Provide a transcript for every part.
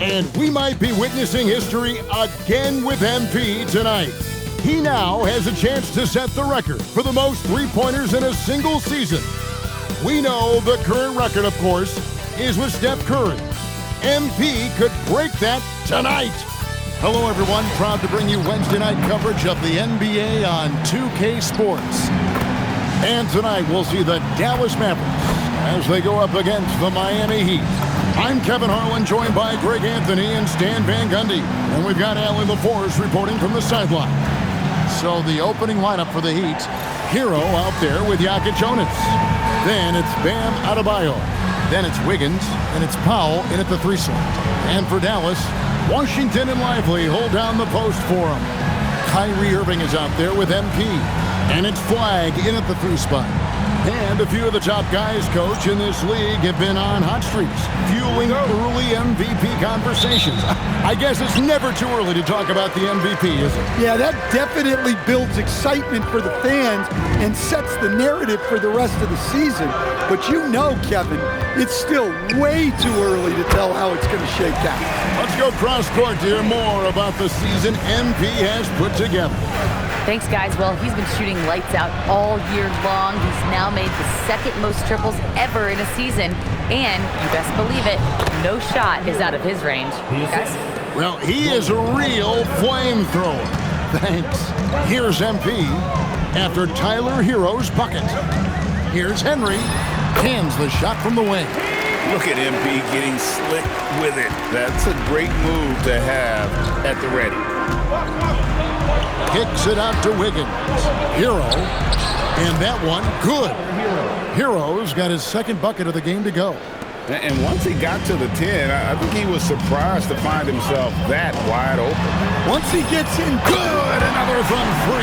And we might be witnessing history again with MP tonight. He now has a chance to set the record for the most three-pointers in a single season. We know the current record, of course, is with Steph Curry. MP could break that tonight. Hello, everyone. Proud to bring you Wednesday night coverage of the NBA on 2K Sports. And tonight we'll see the Dallas Mavericks as they go up against the Miami Heat. I'm Kevin Harlan, joined by Greg Anthony and Stan Van Gundy. And we've got Allie LaForce reporting from the sideline. So the opening lineup for the Heat, Hero out there with Jonas. Then it's Bam Adebayo. Then it's Wiggins, and it's Powell in at the 3 slot. And for Dallas, Washington and Lively hold down the post for him. Kyrie Irving is out there with MP. And it's Flag in at the 3 spot. And a few of the top guys, Coach, in this league have been on hot streaks, fueling early MVP conversations. I guess it's never too early to talk about the MVP, is it? Yeah, that definitely builds excitement for the fans and sets the narrative for the rest of the season. But you know, Kevin, it's still way too early to tell how it's going to shake out. Let's go cross-court to hear more about the season MP has put together. Thanks, guys. Well, he's been shooting lights out all year long. He's now made the second most triples ever in a season. And, you best believe it, no shot is out of his range. Guys? Well, he is a real flamethrower. Thanks. Here's MP after Tyler Hero's bucket. Here's Henry. Hands the shot from the wing. Look at MP getting slick with it. That's a great move to have at the ready. Kicks it out to Wiggins. Hero. And that one, good. Hero's got his second bucket of the game to go. And once he got to the 10, I think he was surprised to find himself that wide open. Once he gets in, good. Another from 3.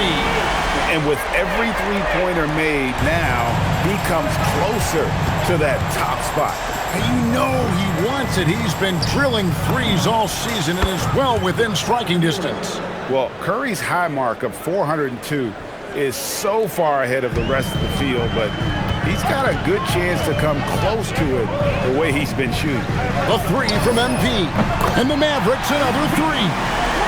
And with every three-pointer made now, he comes closer to that top spot. And you know he wants it. He's been drilling threes all season and is well within striking distance. Well, Curry's high mark of 402 is so far ahead of the rest of the field, but he's got a good chance to come close to it the way he's been shooting. The 3 from MP. And the Mavericks another 3.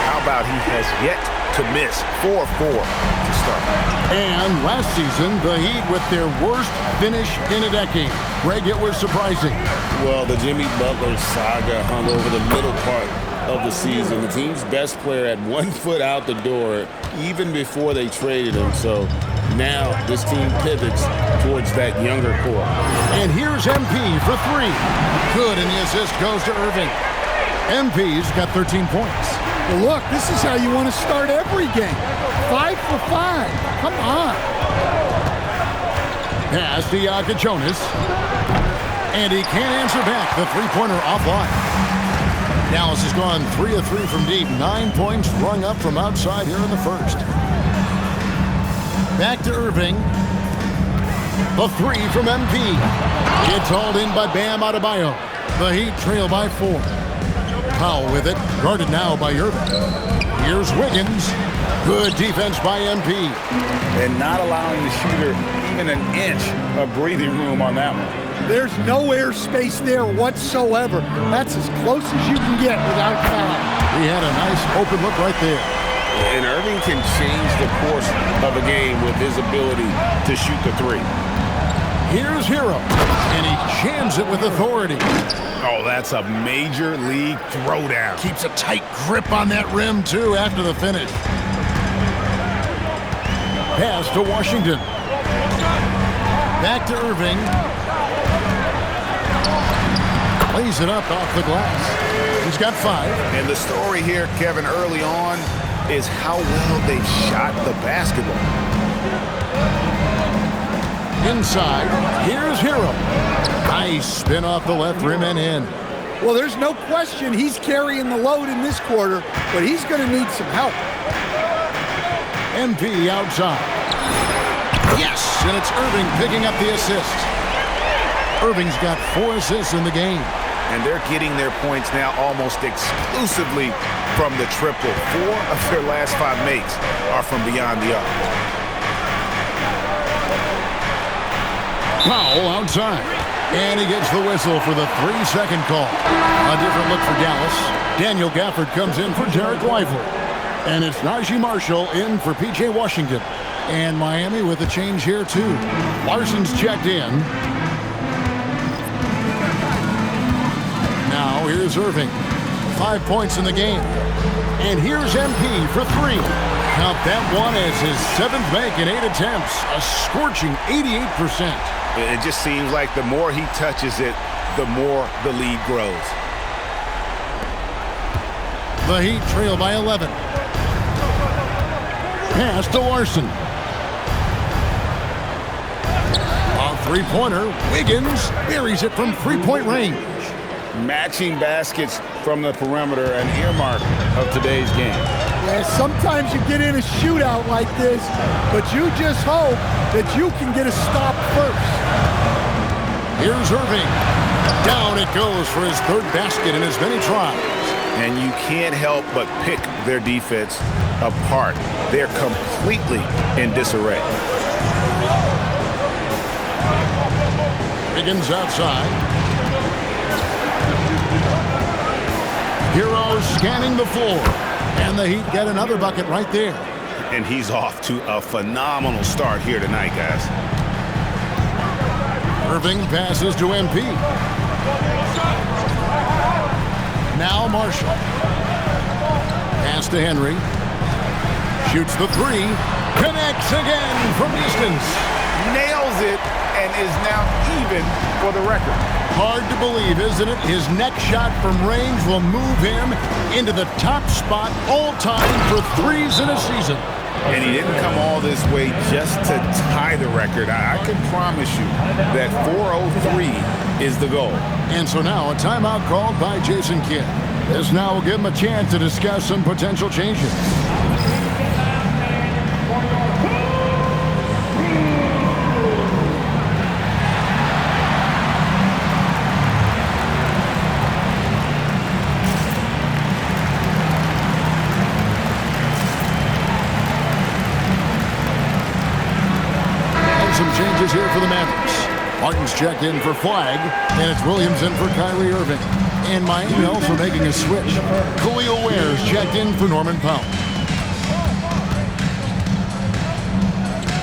How about he has yet to miss 4-4 to start. And last season, the Heat with their worst finish in a decade. Greg, it was surprising. Well, the Jimmy Butler saga hung over the middle part of the season. The team's best player had 1 foot out the door even before they traded him. So now this team pivots towards that younger core. And here's MP for 3. Good, and the assist goes to Irving. MP's got 13 points. Well, look, this is how you want to start every game. 5 for 5. Come on. Pass to Jonas. And he can't answer back. The three-pointer offline. Dallas has gone 3 of 3 from deep. 9 points rung up from outside here in the first. Back to Irving. The 3 from MP. It's hauled in by Bam Adebayo. The Heat trail by 4. Powell with it. Guarded now by Irving. Here's Wiggins. Good defense by MP. And not allowing the shooter even an inch of breathing room on that one. There's no airspace there whatsoever. That's as close as you can get without foul. He had a nice open look right there. And Irving can change the course of a game with his ability to shoot the 3. Here's Hero. And he jams it with authority. Oh, that's a major league throwdown. Keeps a tight grip on that rim, too, after the finish. Pass to Washington. Back to Irving. Plays it up off the glass. He's got 5. And the story here, Kevin, early on is how well they've shot the basketball. Inside, here's Hero. Nice spin off the left rim and in. Well, there's no question he's carrying the load in this quarter, but he's going to need some help. MP outside. Yes, and it's Irving picking up the assist. Irving's got 4 assists in the game. And they're getting their points now almost exclusively from the triple. 4 of their last 5 makes are from beyond the arc. Powell outside. And he gets the whistle for the 3-second call. A different look for Dallas. Daniel Gafford comes in for Derek Lively. And it's Najee Marshall in for P.J. Washington. And Miami with a change here, too. Larson's checked in. Now here's Irving. 5 points in the game. And here's MP for 3. Count that one as his 7th make in 8 attempts. A scorching 88%. It just seems like the more he touches it, the more the lead grows. The Heat trail by 11. Pass to Larson. A three-pointer. Wiggins buries it from three-point range. Matching baskets from the perimeter, an earmark of today's game. Yeah, sometimes you get in a shootout like this, but you just hope that you can get a stop first. Here's Irving. Down it goes for his 3rd basket in as many tries. And you can't help but pick their defense apart. They're completely in disarray. Wiggins outside. Hero scanning the floor. And the Heat get another bucket right there. And he's off to a phenomenal start here tonight, guys. Irving passes to MP. Now Marshall. Pass to Henry. Shoots the 3. Connects again from distance. Nails it and is now even for the record. Hard to believe, isn't it? His next shot from range will move him into the top spot all time for threes in a season. And he didn't come all this way just to tie the record. I can promise you that 403 is the goal. And so now a timeout called by Jason Kidd. This now will give him a chance to discuss some potential changes. Some changes here for the Mavericks. Martin's checked in for Flag, and it's Williams in for Kyrie Irving. And Miami also making a switch. Khalil Ware's checked in for Norman Powell.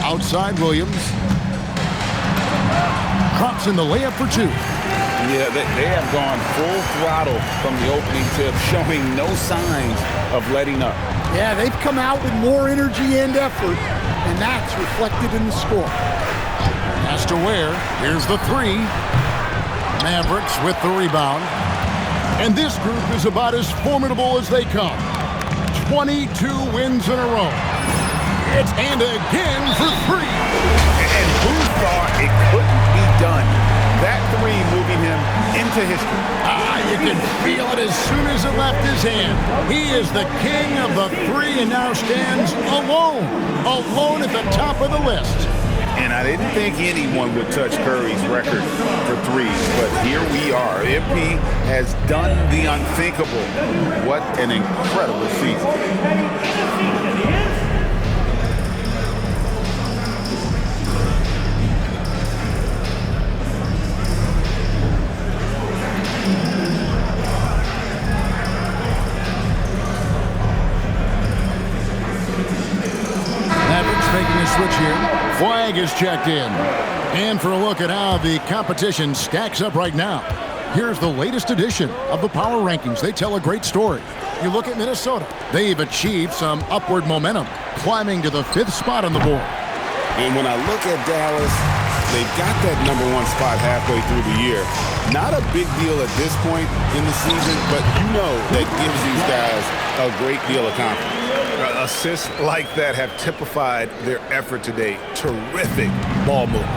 Outside Williams. Crops in the layup for 2. Yeah, they have gone full throttle from the opening tip, showing no signs of letting up. Yeah, they've come out with more energy and effort, and that's reflected in the score. Pass to Ware. Here's the 3. Mavericks with the rebound. And this group is about as formidable as they come. 22 wins in a row. And again for 3. And who thought it couldn't be done? That 3 moving him into history. You can feel it as soon as it left his hand. He is the king of the 3 and now stands alone at the top of the list. And I didn't think anyone would touch Curry's record for 3s, but here we are. MP has done the unthinkable. What an incredible season. Making a switch here. Flag is checked in. And for a look at how the competition stacks up right now, here's the latest edition of the Power Rankings. They tell a great story. You look at Minnesota. They've achieved some upward momentum, climbing to the 5th spot on the board. And when I look at Dallas, they've got that #1 spot halfway through the year. Not a big deal at this point in the season, but you know that gives these guys a great deal of confidence. Assists like that have typified their effort today. Terrific ball movement.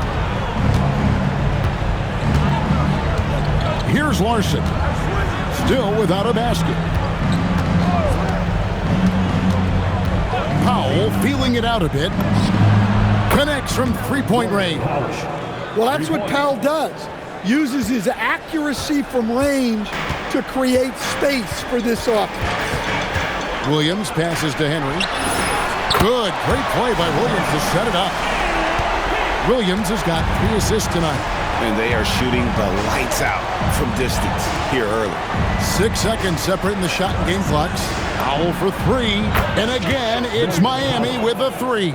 Here's Larson. Still without a basket. Powell feeling it out a bit. Connects from three-point range. Well, that's what Powell does. Uses his accuracy from range to create space for this offense. Williams passes to Henry. Good, great play by Williams to set it up. Williams has got 3 assists tonight. and they are shooting the lights out from distance here early. 6 seconds separating the shot and game clocks. Powell for three. And again, it's Miami with a three.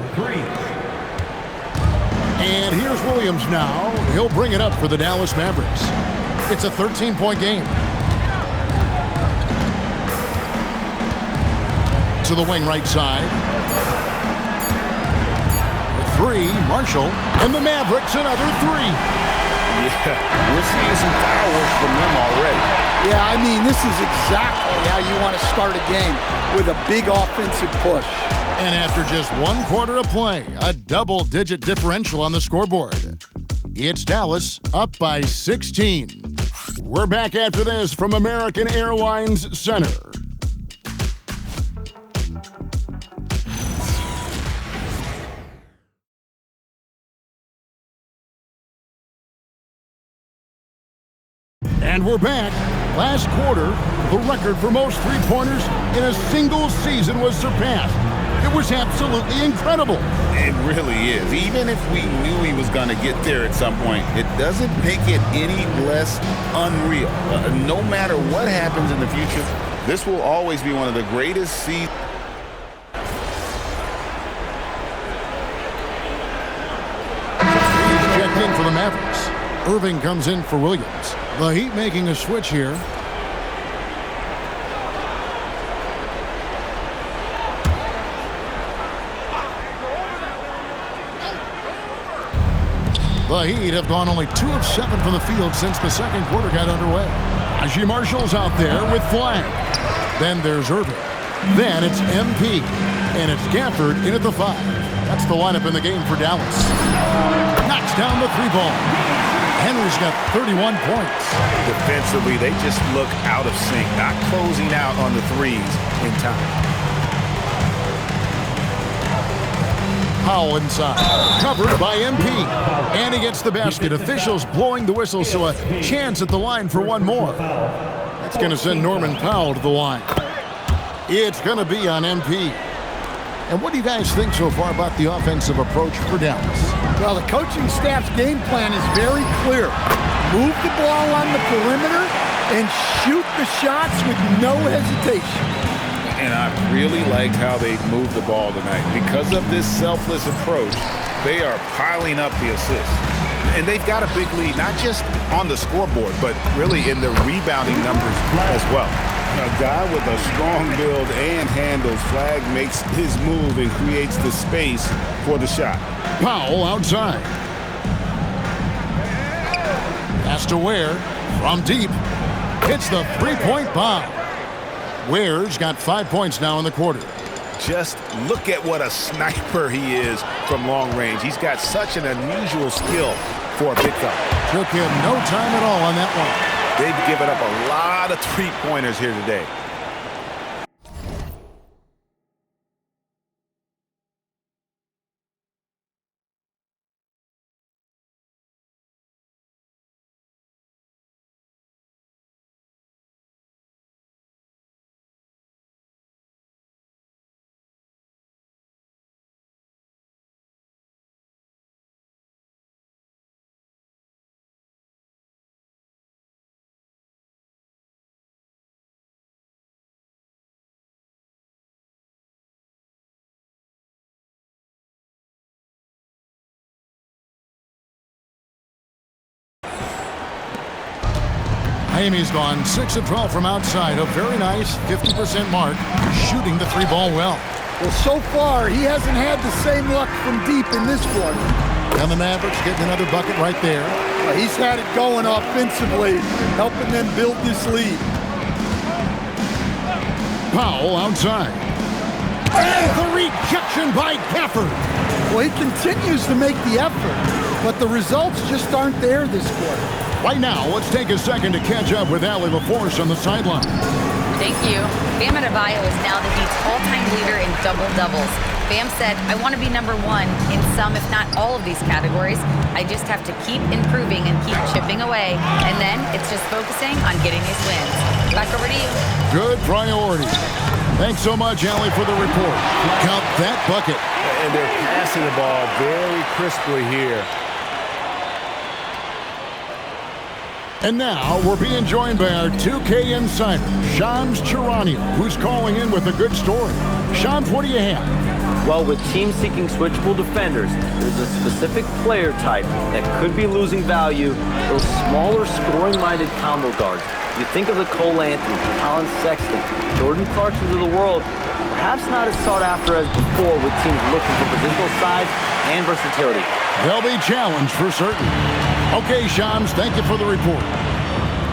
And here's Williams now. He'll bring it up for the Dallas Mavericks. It's a 13-point game. To the wing right side. Three, Marshall, and the Mavericks another three. Yeah, we're seeing some fireworks from them already. Yeah, I mean, this is exactly how you want to start a game, with a big offensive push. And after just 1 quarter of play, a double-digit differential on the scoreboard. It's Dallas up by 16. We're back after this from American Airlines Center. And we're back. Last quarter, the record for most three-pointers in a single season was surpassed. It was absolutely incredible. It really is. Even if we knew he was going to get there at some point, it doesn't make it any less unreal. No matter what happens in the future, this will always be one of the greatest seasons. He's checked in for the Mavericks. Irving comes in for Williams. The Heat making a switch here. The Heat have gone only 2 of 7 from the field since the second quarter got underway. Najee Marshall's out there with Flag. Then there's Irving. Then it's MP. And it's Gafford in at the 5. That's the lineup in the game for Dallas. Knocks down the 3-ball. Henry's got 31 points. Defensively, they just look out of sync, not closing out on the threes in time. Powell inside. Covered by MP. And he gets the basket. Officials blowing the whistle, so a chance at the line for one more. That's going to send Norman Powell to the line. It's going to be on MP. And what do you guys think so far about the offensive approach for Dallas? Well, the coaching staff's game plan is very clear. Move the ball on the perimeter and shoot the shots with no hesitation. And I really liked how they moved the ball tonight. Because of this selfless approach, they are piling up the assists. And they've got a big lead, not just on the scoreboard, but really in the rebounding numbers as well. A guy with a strong build and handles, Flag makes his move and creates the space for the shot. Powell outside. Pass to Ware from deep. Hits the three-point bomb. Ware's got 5 points now in the quarter. Just look at what a sniper he is from long range. He's got such an unusual skill for a big fella. Took him no time at all on that one. They've given up a lot of three-pointers here today. Miami's gone 6 of 12 from outside. A very nice 50% mark. Shooting the 3-ball well. Well, so far, he hasn't had the same luck from deep in this one. And the Mavericks getting another bucket right there. Well, he's had it going offensively, helping them build this lead. Powell outside. And the rejection by Gafford. Well, he continues to make the effort, but the results just aren't there this quarter. Right now, let's take a second to catch up with Allie LaForce on the sideline. Thank you. Bam Adebayo is now the Heat's all-time leader in double-doubles. Bam said, I want to be number 1 in some, if not all of these categories. I just have to keep improving and keep chipping away. And then it's just focusing on getting these wins. Back over to you. Good priority. Thanks so much, Allie, for the report. Count that bucket. And they're passing the ball very crisply here. And now we're being joined by our 2K insider, Shams Charania, who's calling in with a good story. Shams, what do you have? Well, with teams seeking switchable defenders, there's a specific player type that could be losing value, those smaller scoring-minded combo guards. You think of the Cole Anthony, Colin Sexton, Jordan Clarksons of the world, perhaps not as sought after as before with teams looking for positional size and versatility. They'll be challenged for certain. Okay, Shams, thank you for the report.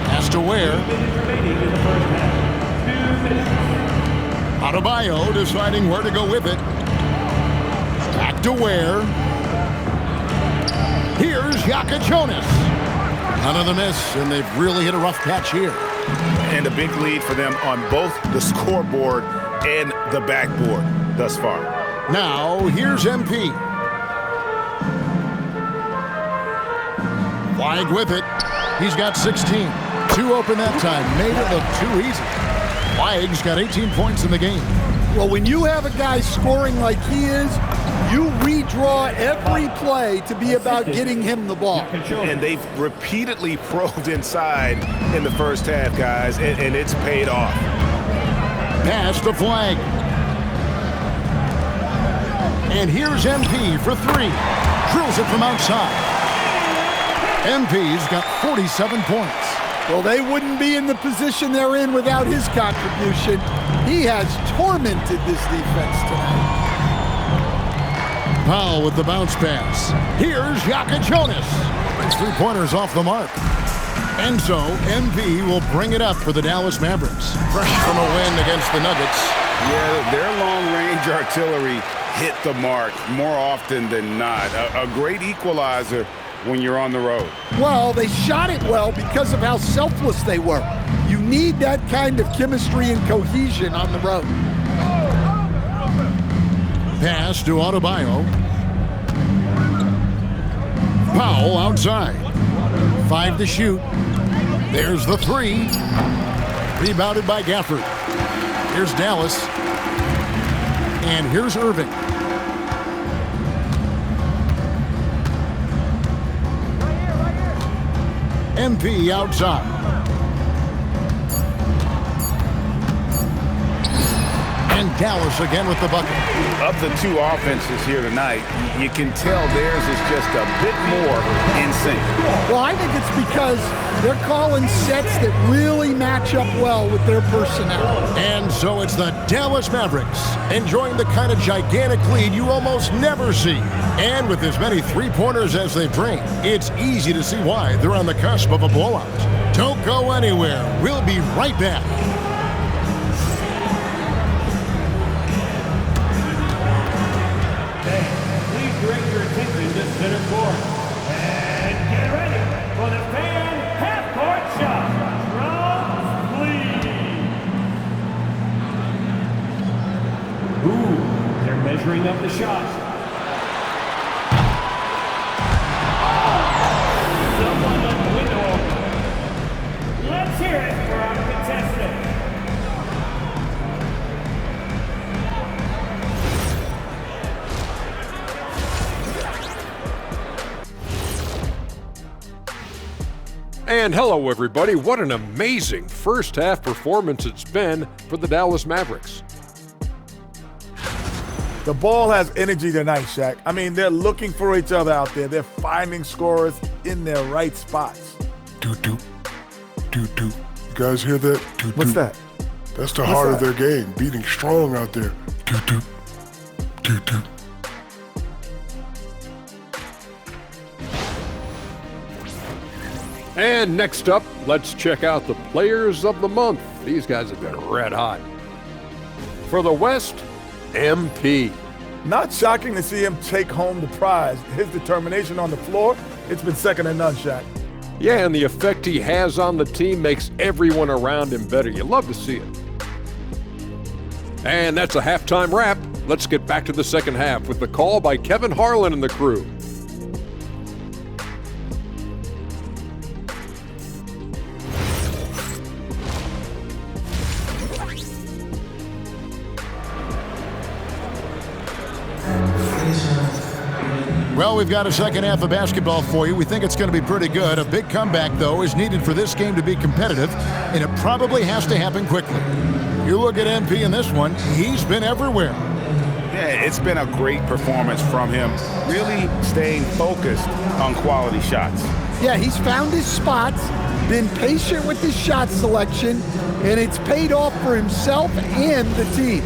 Pass to Ware. Adebayo deciding where to go with it. Back to Ware. Here's Yaka Jonas. None of the miss, and they've really hit a rough patch here. And a big lead for them on both the scoreboard and the backboard thus far. Now, here's MP. Wide with it. He's got 16. 2 open that time. Made it look too easy. Weig's got 18 points in the game. Well, when you have a guy scoring like he is, you redraw every play to be about getting him the ball. And they've repeatedly probed inside in the first half, guys, and it's paid off. Pass the flag. And here's MP for 3. Drills it from outside. MP's got 47 points. Well, they wouldn't be in the position they're in without his contribution. He has tormented this defense tonight. Powell with the bounce pass. Here's Yaka Jonas. Brings 3-pointers off the mark. And so, MP will bring it up for the Dallas Mavericks. Fresh from a win against the Nuggets. Yeah, their long-range artillery hit the mark more often than not. A great equalizer when you're on the road. Well, they shot it well because of how selfless they were. You need that kind of chemistry and cohesion on the road. Pass to Adebayo. Powell outside. 5 to shoot. There's the 3. Rebounded by Gafford. Here's Dallas. And here's Irving. MP outside. And Dallas again with the bucket. Of the 2 offenses here tonight, you can tell theirs is just a bit more in sync. Well, I think it's because they're calling sets that really match up well with their personnel. And so it's the Dallas Mavericks enjoying the kind of gigantic lead you almost never see. And with as many 3-pointers as they bring, it's easy to see why they're on the cusp of a blowout. Don't go anywhere. We'll be right back. Please direct your attention to center court. And get ready for the fan half-court shot. Drums, please. Ooh, they're measuring up the shot. Someone left the window open. Let's hear it for our contestant. And hello, everybody. What an amazing first half performance it's been for the Dallas Mavericks. The ball has energy tonight, Shaq. I mean, they're looking for each other out there. They're finding scorers in their right spots. Doo-doo. Doo-doo. You guys hear that? Doo-doo. What's that? That's the heart of their game, beating strong out there. Doo-doo. Doo-doo. And next up, let's check out the players of the month. These guys have been red hot. For the West, MP. Not shocking to see him take home the prize. His determination on the floor, it's been second to none, Shaq. Yeah, and the effect he has on the team makes everyone around him better. You love to see it. And that's a halftime wrap. Let's get back to the second half with the call by Kevin Harlan and the crew. Well, we've got a second half of basketball for you. We think it's going to be pretty good. A big comeback, though, is needed for this game to be competitive, and it probably has to happen quickly. You look at MP in this one, he's been everywhere. Yeah, it's been a great performance from him, really staying focused on quality shots. Yeah, he's found his spots, been patient with his shot selection, and it's paid off for himself and the team.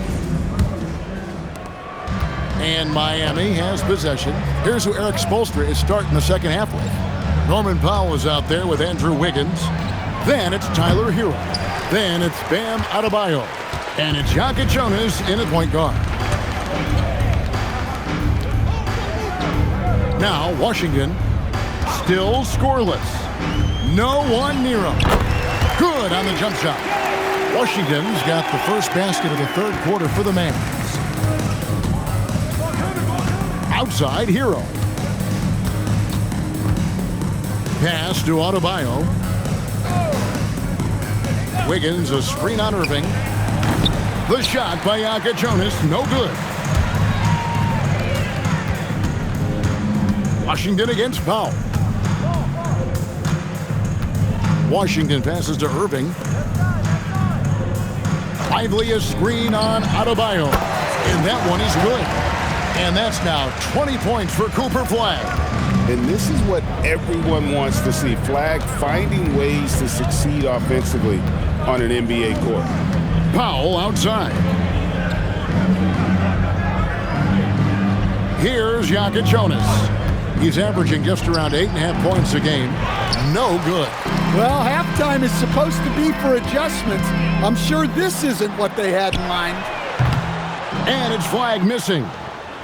And Miami has possession. Here's who Eric Spoelstra is starting the second half with. Norman Powell is out there with Andrew Wiggins. Then it's Tyler Hero. Then it's Bam Adebayo. And it's Jokic Jonas in at point guard. Now Washington still scoreless. No one near him. Good on the jump shot. Washington's got the first basket of the third quarter for the Mavs. Outside Hero. Pass to Adebayo. Wiggins, a screen on Irving. The shot by Jokic Jonas, no good. Washington against Powell. Washington passes to Irving. Lively, a screen on Adebayo. And that one is good. And that's now 20 points for Cooper Flag. And this is what everyone wants to see. Flag finding ways to succeed offensively on an NBA court. Powell outside. Here's Jokic Jonas. He's averaging just around 8.5 points a game. No good. Well, halftime is supposed to be for adjustments. I'm sure this isn't what they had in mind. And it's Flag missing.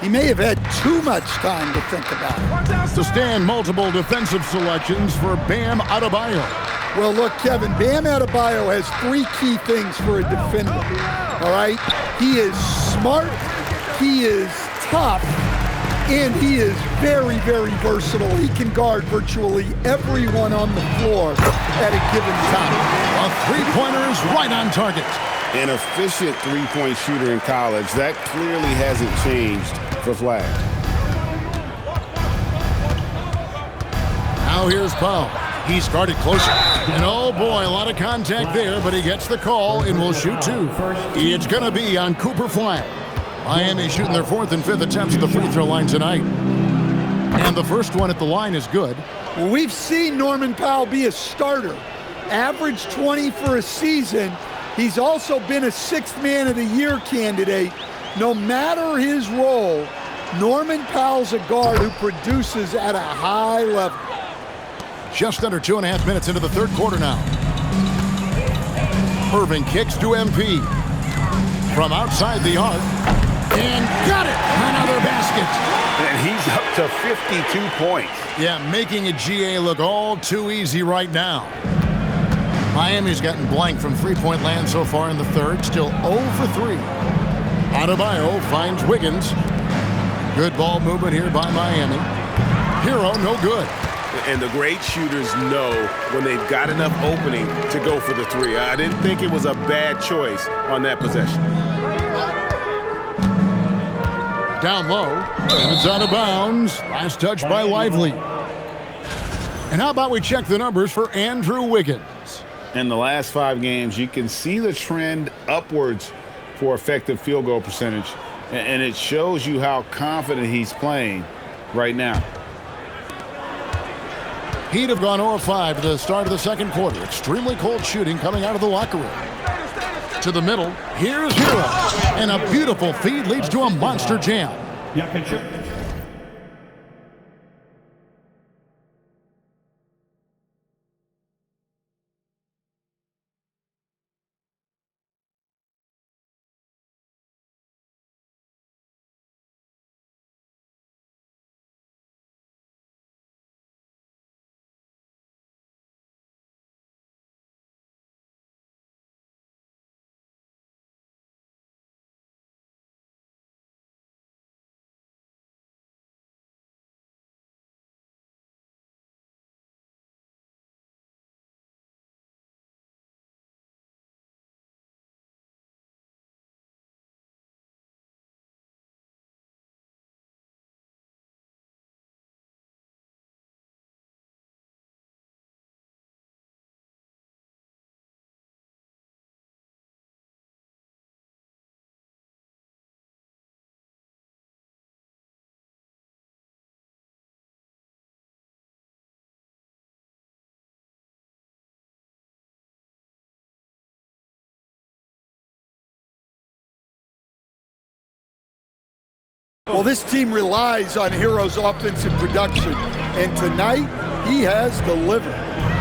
He may have had too much time to think about it. To stand multiple defensive selections for Bam Adebayo. Well, look, Kevin, Bam Adebayo has three key things for a defender, all right? He is smart, he is tough, and he is very, very versatile. He can guard virtually everyone on the floor at a given time. A three-pointer is right on target. An efficient three-point shooter in college. That clearly hasn't changed for Flag. Now here's Powell. He's guarded closer. And oh boy, a lot of contact there, but he gets the call and will shoot two. It's going to be on Cooper Flag. Miami shooting their fourth and fifth attempts at the free throw line tonight. And the first one at the line is good. Well, we've seen Norman Powell be a starter. Average 20 for a season. He's also been a sixth man of the year candidate. No matter his role, Norman Powell's a guard who produces at a high level. Just under 2.5 minutes into the third quarter now. Irving kicks to MP. From outside the arc. And got it! Another basket. And he's up to 52 points. Yeah, making a GA look all too easy right now. Miami's gotten blank from three-point land so far in the third. Still 0 for 3. Adebayo finds Wiggins. Good ball movement here by Miami. Hero, no good. And the great shooters know when they've got enough opening to go for the three. I didn't think it was a bad choice on that possession. Down low, and it's out of bounds. Last touch by Lively. And how about we check the numbers for Andrew Wiggins? In the last 5 games, you can see the trend upwards for effective field goal percentage. And it shows you how confident he's playing right now. He'd have gone 0-5 at the start of the second quarter. Extremely cold shooting coming out of the locker room. To the middle, here's Hero. And a beautiful feed leads to a monster jam. Well, this team relies on Hero's offensive production, and tonight he has delivered.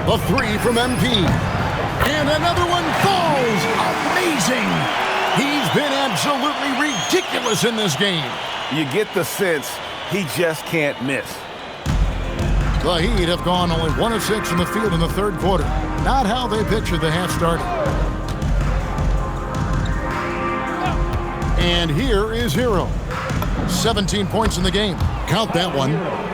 The three from MP. And another one falls. Amazing. He's been absolutely ridiculous in this game. You get the sense he just can't miss. The Heat have gone only 1 of 6 from the field in the third quarter. Not how they pictured the half starting. And here is Hero. 17 points in the game. Count that one.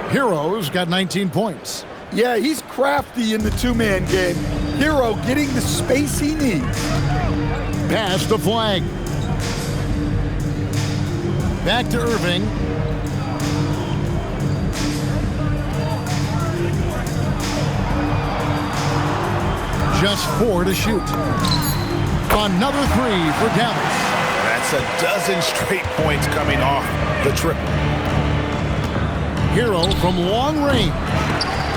Hero's got 19 points. Yeah, he's crafty in the two-man game. Hero getting the space he needs. Pass the flag. Back to Irving. Just 4 to shoot. Another 3 for Dallas. That's a dozen straight points coming off the triple. Hero from long range.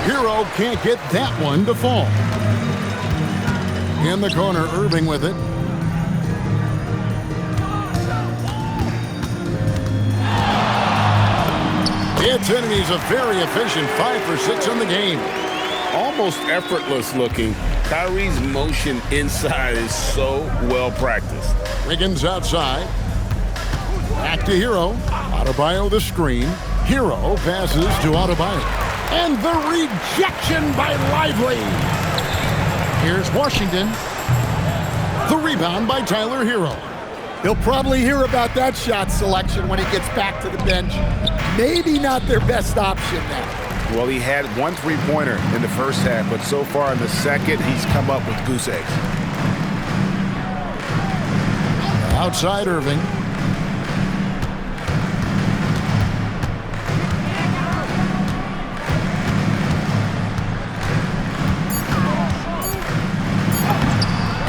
Hero can't get that one to fall. In the corner, Irving with it. It's in, and he's a very efficient 5 for 6 in the game. Almost effortless looking. Kyrie's motion inside is so well practiced. Wiggins outside. Back to Hero. Adebayo the screen. Hero passes to Adebayo. And the rejection by Lively. Here's Washington. The rebound by Tyler Hero. He'll probably hear about that shot selection when he gets back to the bench. Maybe not their best option now. Well, he had 1 3-pointer in the first half, but so far in the second, he's come up with goose eggs. Outside Irving.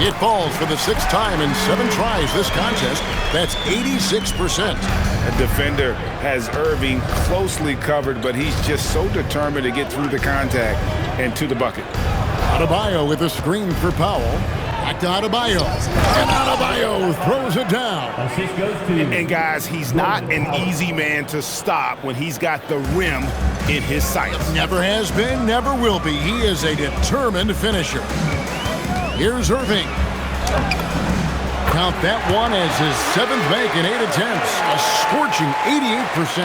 It falls for the 6th time in 7 tries this contest. That's 86%. A defender has Irving closely covered, but he's just so determined to get through the contact and to the bucket. Adebayo with a screen for Powell. Back to Adebayo. And Adebayo throws it down. Assist goes to And guys, he's not an easy man to stop when he's got the rim in his sights. Never has been, never will be. He is a determined finisher. Here's Irving. Count that one as his 7th make in 8 attempts. A scorching 88%.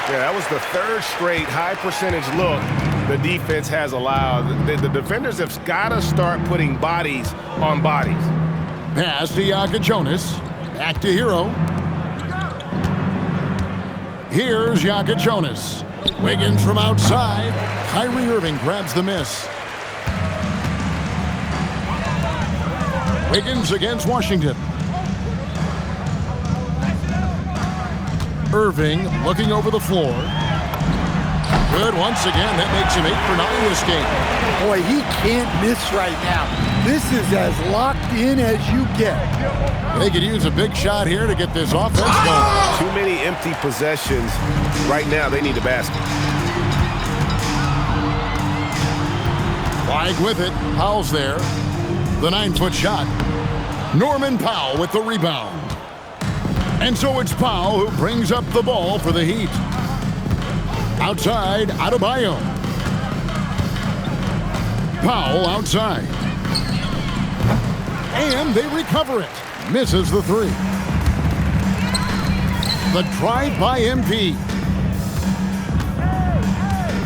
Yeah, that was the 3rd straight high percentage look the defense has allowed. The defenders have got to start putting bodies on bodies. Pass to Jonas. Back to Hero. Here's Jonas. Wiggins from outside. Kyrie Irving grabs the miss. Wiggins against Washington. Irving looking over the floor. Good once again. That makes him 8 for 9 this game. Boy, he can't miss right now. This is as locked in as you get. They could use a big shot here to get this offense going. Too many empty possessions. Right now, they need a basket. Flag with it. Powell's there. The 9-foot shot. Norman Powell with the rebound. And so it's Powell who brings up the ball for the Heat. Outside, Adebayo. Powell outside. And they recover it. Misses the 3. The drive by MP.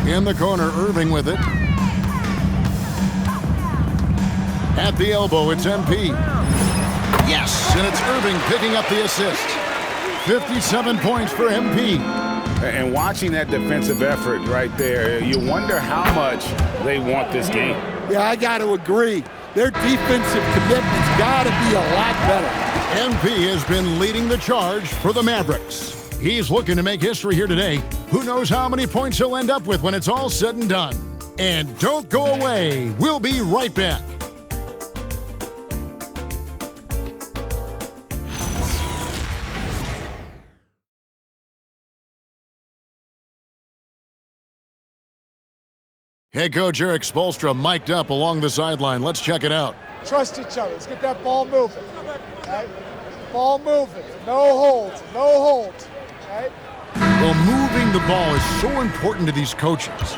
In the corner, Irving with it. At the elbow, it's MP. Yes, and it's Irving picking up the assist. 57 points for MP. And watching that defensive effort right there, you wonder how much they want this game. Yeah, I got to agree. Their defensive commitment's got to be a lot better. MP has been leading the charge for the Mavericks. He's looking to make history here today. Who knows how many points he'll end up with when it's all said and done. And don't go away. We'll be right back. Head coach Eric Spoelstra mic'd up along the sideline. Let's check it out. Trust each other. Let's get that ball moving. Okay? Ball moving. No holds. No holds. Okay? Well, moving the ball is so important to these coaches.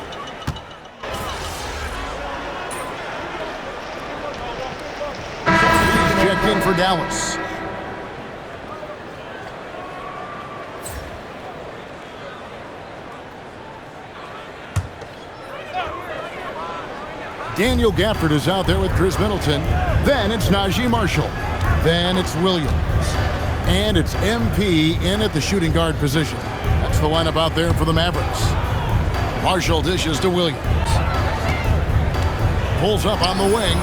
He's checked in for Dallas. Daniel Gafford is out there with Chris Middleton. Then it's Najee Marshall. Then it's Williams. And it's MP in at the shooting guard position. That's the lineup out there for the Mavericks. Marshall dishes to Williams. Pulls up on the wing.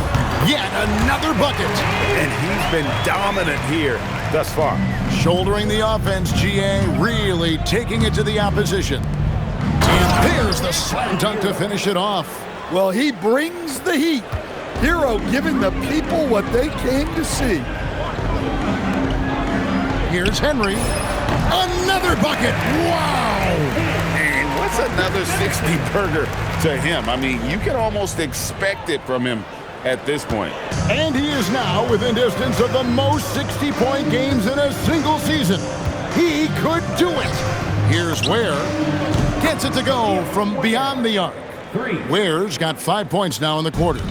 Yet another bucket. And he's been dominant here thus far. Shouldering the offense, GA really taking it to the opposition. And there's the slam dunk to finish it off. Well, he brings the heat. Hero giving the people what they came to see. Here's Henry. Another bucket. Wow. And what's another 60-burger to him? I mean, you can almost expect it from him at this point. And he is now within distance of the most 60-point games in a single season. He could do it. Here's Ware. Gets it to go from beyond the arc. Ware's got 5 points now in the quarter.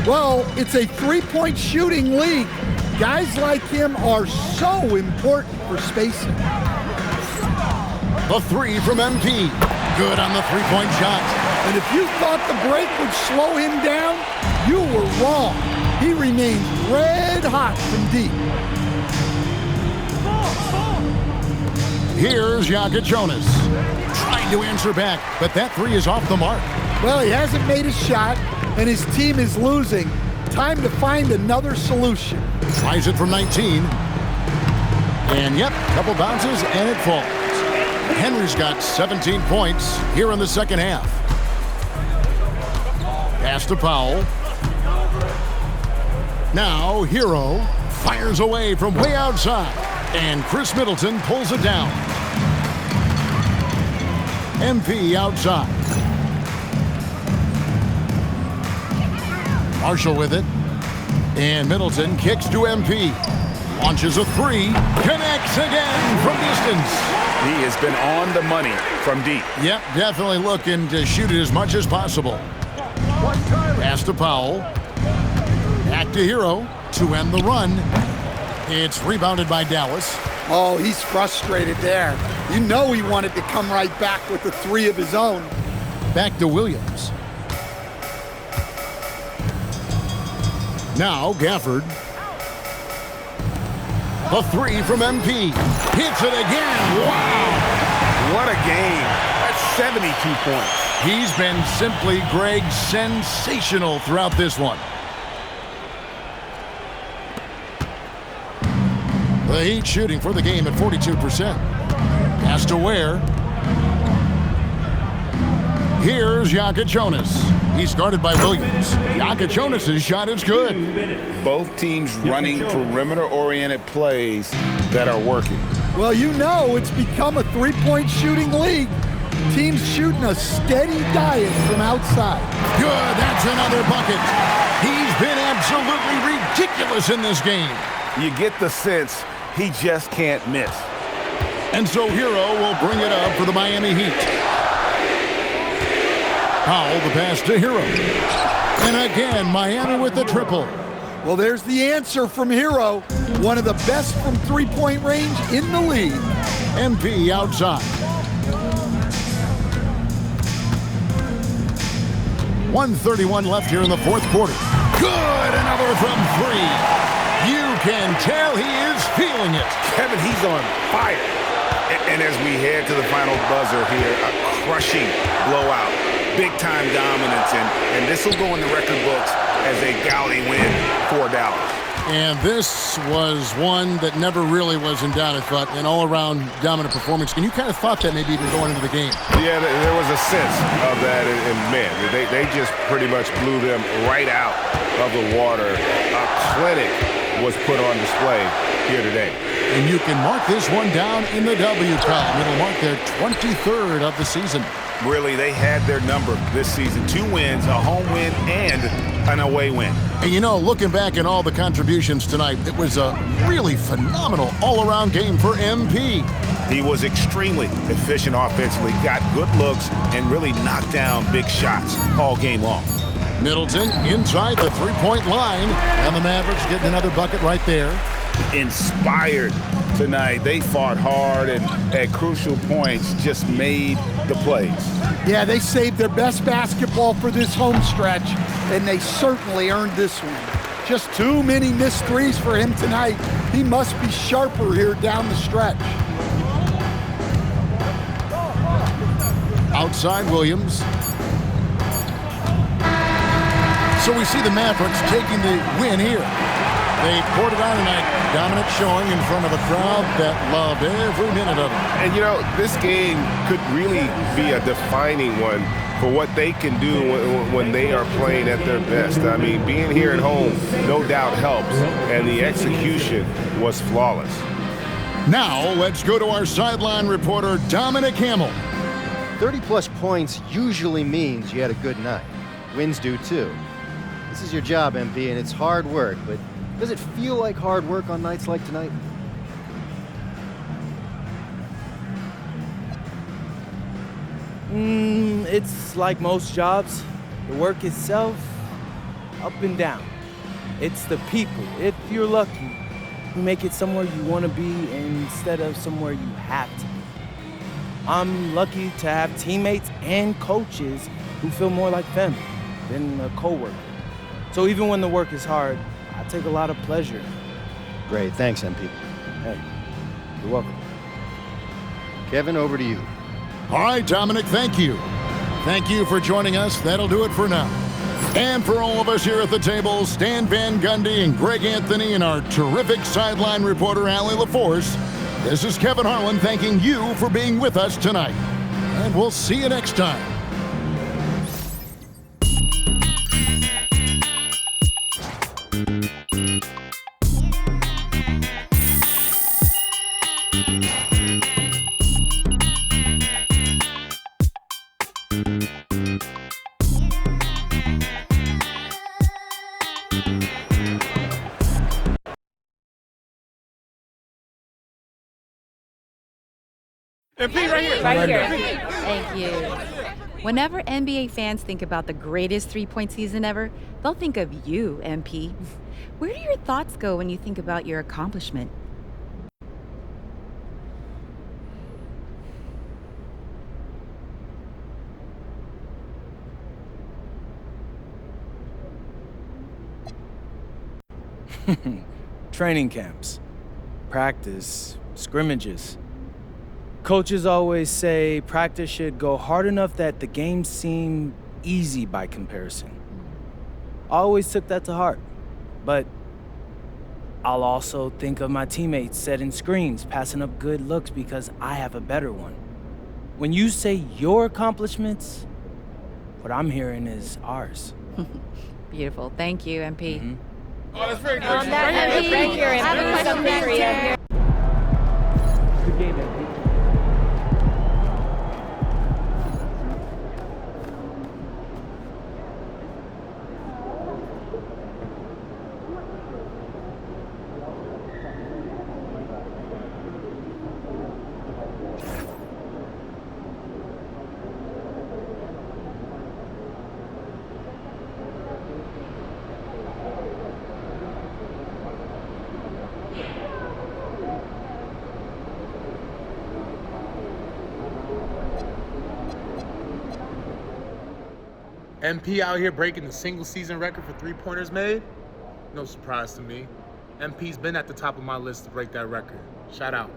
Well, it's a three-point shooting league. Guys like him are so important for spacing. The three from MP. Good on the three-point shot. And if you thought the break would slow him down, you were wrong. He remains red hot from deep. Here's Jonas. Trying to answer back, but that three is off the mark. Well, he hasn't made a shot, and his team is losing. Time to find another solution. Tries it from 19. And yep, couple bounces, and it falls. Henry's got 17 points here in the second half. Pass to Powell. Now, Hero fires away from way outside. And Chris Middleton pulls it down. MP outside. Marshall with it. And Middleton kicks to MP. Launches a three. Connects again from distance. He has been on the money from deep. Yep, definitely looking to shoot it as much as possible. Pass to Powell. Back to Hero to end the run. It's rebounded by Dallas. Oh, he's frustrated there. You know he wanted to come right back with the three of his own. Back to Williams. Now Gafford. A three from MP. Hits it again. Wow. What a game. That's 72 points. He's been simply, Greg, sensational throughout this one. The Heat shooting for the game at 42%. Pass to Ware. Here's Jonas. He's guarded by Williams. Jonas' shot is good. Both teams running perimeter-oriented plays that are working. Well, you know it's become a three-point shooting league. Teams shooting a steady diet from outside. Good, that's another bucket. He's been absolutely ridiculous in this game. You get the sense he just can't miss. And so Hero will bring it up for the Miami Heat. Powell, the pass to Hero. And again, Miami with the triple. Well, there's the answer from Hero. One of the best from three-point range in the league. MP outside. 1:31 left here in the fourth quarter. Good, another from three. You can tell he is feeling it. Kevin, he's on fire. And as we head to the final buzzer here, a crushing blowout. Big-time dominance, and this will go in the record books as a gaudy win for Dallas. And this was one that never really was in doubt, I thought, an all-around dominant performance. And you kind of thought that maybe even going into the game. Yeah, there was a sense of that, and man, they just pretty much blew them right out of the water. A clinic was put on display here today. And you can mark this one down in the W column. It'll mark their 23rd of the season. Really, they had their number this season. 2 wins, a home win, and an away win. And you know, looking back at all the contributions tonight, it was a really phenomenal all-around game for MP. He was extremely efficient offensively, got good looks, and really knocked down big shots all game long. Middleton inside the three-point line, and the Mavericks getting another bucket right there. Inspired tonight. They fought hard and at crucial points just made the plays. Yeah, they saved their best basketball for this home stretch, and they certainly earned this one. Just too many missed threes for him tonight. He must be sharper here down the stretch. Outside Williams. So we see the Mavericks taking the win here. They poured it on tonight. Dominant showing in front of a crowd that loved every minute of it. And, you know, this game could really be a defining one for what they can do when they are playing at their best. I mean, being here at home no doubt helps, and the execution was flawless. Now, let's go to our sideline reporter, Dominic Hamill. 30-plus points usually means you had a good night. Wins do, too. This is your job, MP, and it's hard work, but does it feel like hard work on nights like tonight? It's like most jobs. The work itself, up and down. It's the people, if you're lucky, who make it somewhere you want to be instead of somewhere you have to be. I'm lucky to have teammates and coaches who feel more like family than a coworker. So even when the work is hard, I take a lot of pleasure. Great, thanks, MP. Hey, you're welcome. Kevin, over to you. All right, Dominic, thank you. Thank you for joining us. That'll do it for now. And for all of us here at the table, Stan Van Gundy and Greg Anthony and our terrific sideline reporter, Allie LaForce, this is Kevin Harlan thanking you for being with us tonight. And we'll see you next time. Right here. Thank you. Whenever NBA fans think about the greatest three-point season ever, they'll think of you, MP. Where do your thoughts go when you think about your accomplishment? Training camps, practice, scrimmages. Coaches always say practice should go hard enough that the games seem easy by comparison. I always took that to heart, but I'll also think of my teammates setting screens, passing up good looks because I have a better one. When you say your accomplishments, what I'm hearing is ours. Beautiful. Thank you, MP. Mm-hmm. Oh, that's very good. Thank you, MP. I have a question for you. Good game, MP. MP out here breaking the single season record for three-pointers made? No surprise to me. MP's been at the top of my list to break that record. Shout out.